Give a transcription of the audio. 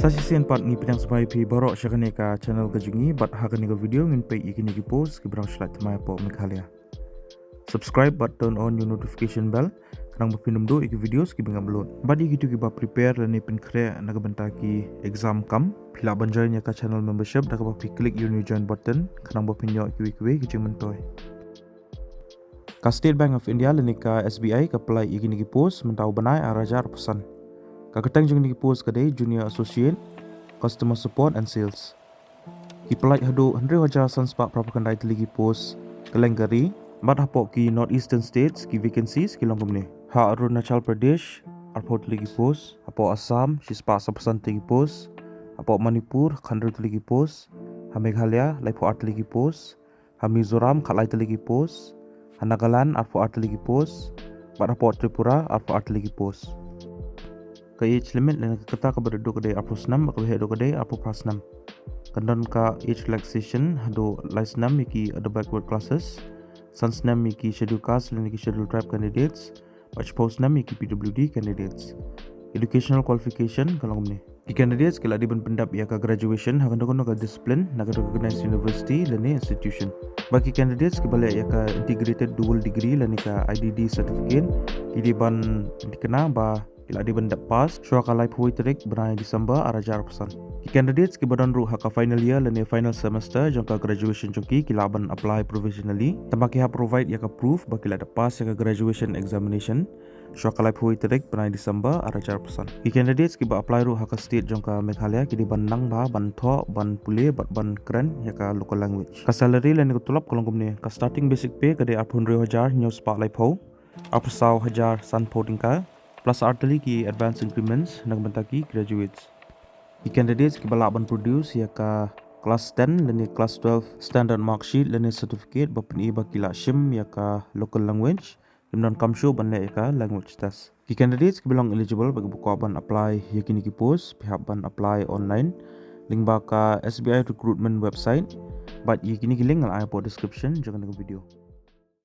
Sasisian part ni pinang sampai pi borok syakane ka channel kajungi bat hakane ka video ngin pe ikini ki post ki brang shlat mai po Meghalaya. Subscribe but turn on your notification bell kanang bapinum do iki videos ki bingam load. Badi gitu ki ba prepare lani pin kre naga benta ki exam kam pila banjai nya ka channel membership daga ba click your new join button kanang bapinyo ki jing mentoy. Ka State Bank of India lani ka SBI ka apply ikini ki post mentau banai arajar pesan. Kakatang jeng ni post kadai junior associate, customer support and sales. Ki pelai hado 100,000 sanspak prapakan dai teli ki post Kalengari, bat hapok ki northeastern states ki vacancies ki longkom ni. Ha Arunachal Pradesh, arpot teli ki post, hapok Assam, sispak sapasan teli ki post, hapok Manipur, khandru teli ki post, ha Meghalaya, laipo art teli ki post, ha Mizoram, khalai teli ki post, ha Nagaland, arpo art teli ki post, bat hapok Tripura, arpo art teli ki post. Ka age limit dan kata ka berdo kedai apro 6 ka behedo kedai apro pas 6 kandan ka age relaxation hado license miki ada backward classes sans miki schedule caste dan schedule tribe candidates batch post miki PWD candidates educational qualification kalau ni ki candidates kala di pendap ya ka graduation hakan dono ka discipline naga recognized university dan institution bagi candidates ki balik ya ka integrated dual degree dan ka IDD certificate ki di ban dikena ba ila di benda pas syua kalai pui terik berai Disember arajar pesan ki candidates ki badan ruh ka final year lani final semester jangka graduation jongki ki laban apply provisionally tambaki ha provide ya ka proof baki la pas ya ka graduation examination syua kalai pui terik berai Disember arajar pesan ki candidates ki ba apply ruh ka state jangka Meghalaya ki di bandang ba ban tho ban pule ban keren ya ka local language ka salary lani ko tulap kolong kumni ka starting basic pay ka de 800,000 news pa lai pho 100,000 san voting ka plus artillery ki advance increments nagbantaki graduates. Ki candidates ki balaban produce ya ka class 10 dan class 12 standard mark sheet dan certificate bapni bakila shim ya ka local language dan kamsho banle ya ka language test. Ki candidates ki belong eligible bagi buku ban apply ya kini ki post pihak ban apply online link ba ka SBI recruitment website but ya kini ki link al description jangan dengan video.